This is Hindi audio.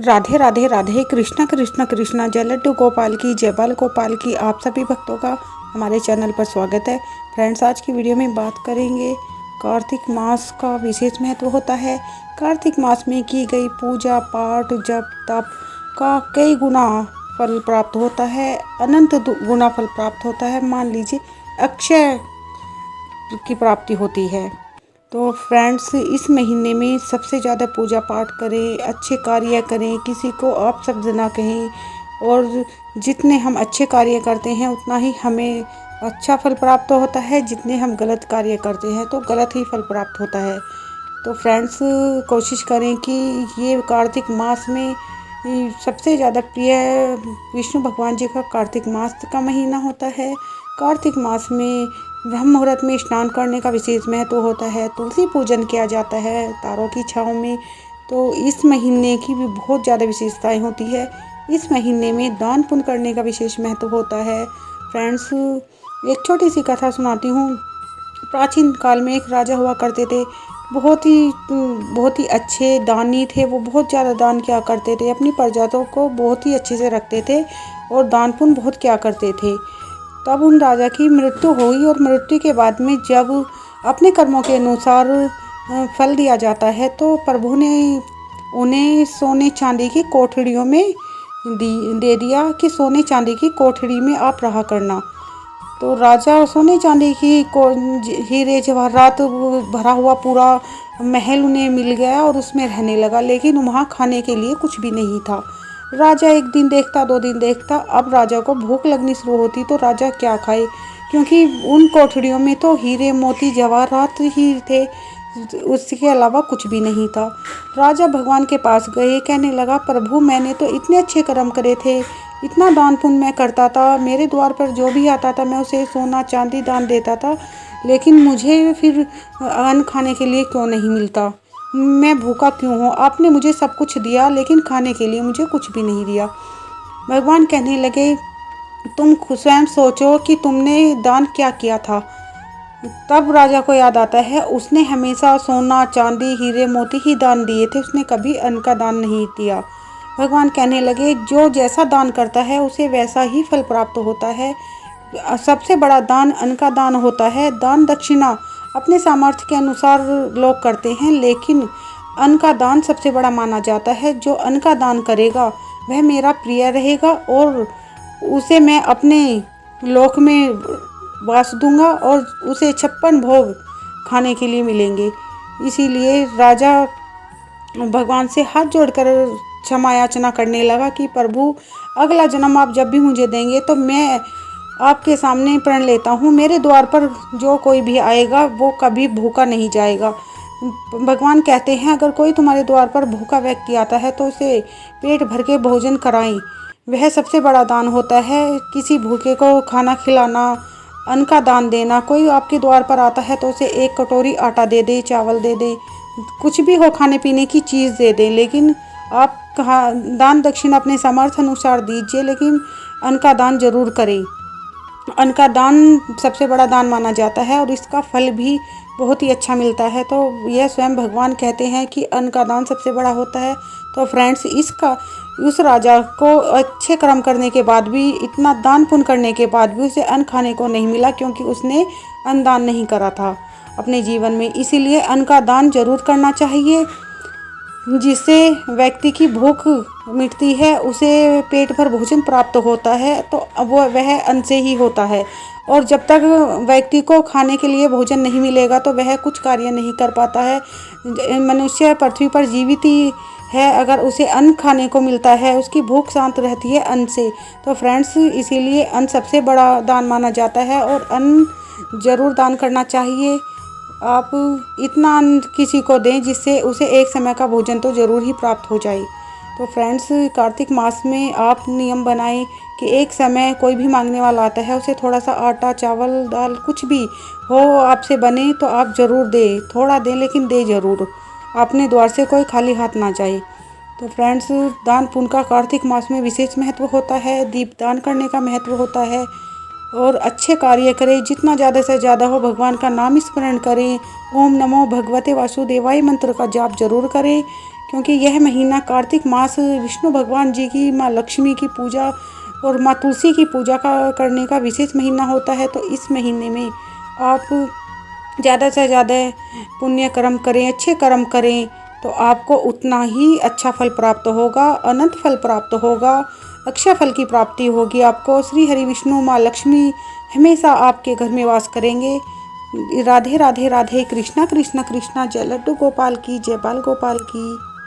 राधे राधे राधे कृष्णा कृष्णा कृष्णा जय लड्डू गोपाल की जय बाल गोपाल की। आप सभी भक्तों का हमारे चैनल पर स्वागत है। फ्रेंड्स, आज की वीडियो में बात करेंगे कार्तिक मास का विशेष महत्व होता है। कार्तिक मास में की गई पूजा पाठ जप तप का कई गुना फल प्राप्त होता है, अनंत गुना फल प्राप्त होता है। मान लीजिए अक्षय की प्राप्ति होती है। तो फ्रेंड्स, इस महीने में सबसे ज़्यादा पूजा पाठ करें, अच्छे कार्य करें, किसी को आप शब्द ना कहें। और जितने हम अच्छे कार्य करते हैं उतना ही हमें अच्छा फल प्राप्त होता है। जितने हम गलत कार्य करते हैं तो गलत ही फल प्राप्त होता है। तो फ्रेंड्स, कोशिश करें कि ये कार्तिक मास में सबसे ज़्यादा प्रिय विष्णु भगवान जी का कार्तिक मास का महीना होता है। कार्तिक मास में ब्रह्म मुहूर्त में स्नान करने का विशेष महत्व होता है। तुलसी पूजन किया जाता है तारों की छाँव में। तो इस महीने की भी बहुत ज़्यादा विशेषताएं होती है। इस महीने में दान पुण्य करने का विशेष महत्व होता है। फ्रेंड्स, एक छोटी सी कथा सुनाती हूँ। प्राचीन काल में एक राजा हुआ करते थे। बहुत ही अच्छे दानी थे। वो बहुत ज़्यादा दान किया करते थे, अपनी प्रजाओं को बहुत ही अच्छे से रखते थे और दान पुण्य बहुत किया करते थे। तब उन राजा की मृत्यु हुई और मृत्यु के बाद में जब अपने कर्मों के अनुसार फल दिया जाता है तो प्रभु ने उन्हें सोने चांदी की कोठरियों में दे दिया कि सोने चांदी की कोठरी में आप रहा करना। तो राजा सोने चांदी की हीरे जवाहरात भरा हुआ पूरा महल उन्हें मिल गया और उसमें रहने लगा, लेकिन वहाँ खाने के लिए कुछ भी नहीं था। राजा एक दिन देखता, 2 दिन देखता, अब राजा को भूख लगनी शुरू होती तो राजा क्या खाए, क्योंकि उन कोठरियों में तो हीरे मोती जवाहरात ही थे, उसके अलावा कुछ भी नहीं था। राजा भगवान के पास गए, कहने लगा, प्रभु मैंने तो इतने अच्छे कर्म करे थे, इतना दान पुण्य मैं करता था, मेरे द्वार पर जो भी आता था मैं उसे सोना चांदी दान देता था, लेकिन मुझे फिर अन्न खाने के लिए क्यों नहीं मिलता? मैं भूखा क्यों हूँ? आपने मुझे सब कुछ दिया लेकिन खाने के लिए मुझे कुछ भी नहीं दिया। भगवान कहने लगे, तुम स्वयं सोचो कि तुमने दान क्या किया था। तब राजा को याद आता है उसने हमेशा सोना चांदी हीरे मोती ही दान दिए थे, उसने कभी अन्न का दान नहीं दिया। भगवान कहने लगे, जो जैसा दान करता है उसे वैसा ही फल प्राप्त होता है। सबसे बड़ा दान अन्न का दान होता है। दान दक्षिणा अपने सामर्थ्य के अनुसार लोग करते हैं, लेकिन अन्न का दान सबसे बड़ा माना जाता है। जो अन्न का दान करेगा वह मेरा प्रिय रहेगा और उसे मैं अपने लोक में वास दूंगा और उसे 56 भोग खाने के लिए मिलेंगे। इसीलिए राजा भगवान से हाथ जोड़कर क्षमा याचना करने लगा कि प्रभु, अगला जन्म आप जब भी मुझे देंगे तो मैं आपके सामने प्रण लेता हूँ, मेरे द्वार पर जो कोई भी आएगा वो कभी भूखा नहीं जाएगा। भगवान कहते हैं, अगर कोई तुम्हारे द्वार पर भूखा व्यक्ति आता है तो उसे पेट भर के भोजन कराएं, वह सबसे बड़ा दान होता है। किसी भूखे को खाना खिलाना, अन्न का दान देना। कोई आपके द्वार पर आता है तो उसे 1 कटोरी आटा दे दे, चावल दे दे, कुछ भी हो खाने पीने की चीज़ दे दें, लेकिन आप दान दक्षिणा अपने सामर्थ्य अनुसार दीजिए, लेकिन अन्न का दान जरूर करें। अन्न का दान सबसे बड़ा दान माना जाता है और इसका फल भी बहुत ही अच्छा मिलता है। तो यह स्वयं भगवान कहते हैं कि अन्न का दान सबसे बड़ा होता है। तो फ्रेंड्स, उस राजा को अच्छे कर्म करने के बाद भी, इतना दान पुण्य करने के बाद भी उसे अन्न खाने को नहीं मिला, क्योंकि उसने अन्न दान नहीं करा था अपने जीवन में। इसीलिए अन्न का दान जरूर करना चाहिए, जिससे व्यक्ति की भूख मिटती है, उसे पेट भर भोजन प्राप्त होता है। तो वह अन्न से ही होता है, और जब तक व्यक्ति को खाने के लिए भोजन नहीं मिलेगा तो वह कुछ कार्य नहीं कर पाता है। मनुष्य पृथ्वी पर जीवित ही है अगर उसे अन्न खाने को मिलता है, उसकी भूख शांत रहती है अन्न से। तो फ्रेंड्स, इसीलिए अन्न सबसे बड़ा दान माना जाता है और अन्न जरूर दान करना चाहिए। आप इतना अन्न किसी को दें जिससे उसे एक समय का भोजन तो ज़रूर ही प्राप्त हो जाए। तो फ्रेंड्स, कार्तिक मास में आप नियम बनाएं कि एक समय कोई भी मांगने वाला आता है उसे थोड़ा सा आटा, चावल, दाल, कुछ भी हो आपसे बने तो आप ज़रूर दें। थोड़ा दें लेकिन दें ज़रूर। अपने द्वार से कोई खाली हाथ ना जाए। तो फ्रेंड्स, दान पुण्य का कार्तिक मास में विशेष महत्व होता है। दीपदान करने का महत्व होता है और अच्छे कार्य करें, जितना ज़्यादा से ज़्यादा हो भगवान का नाम स्मरण करें। ओम नमो भगवते वासुदेवाय मंत्र का जाप जरूर करें, क्योंकि यह महीना कार्तिक मास विष्णु भगवान जी की, माँ लक्ष्मी की पूजा और माँ तुलसी की पूजा करने का विशेष महीना होता है। तो इस महीने में आप ज़्यादा से ज़्यादा पुण्य कर्म करें, अच्छे कर्म करें, तो आपको उतना ही अच्छा फल प्राप्त होगा, अनंत फल प्राप्त होगा, अक्षय फल की प्राप्ति होगी आपको। श्री हरि विष्णु माँ लक्ष्मी हमेशा आपके घर में वास करेंगे। राधे राधे राधे। कृष्णा कृष्णा कृष्णा। जय लड्डू गोपाल की, जय बाल गोपाल की।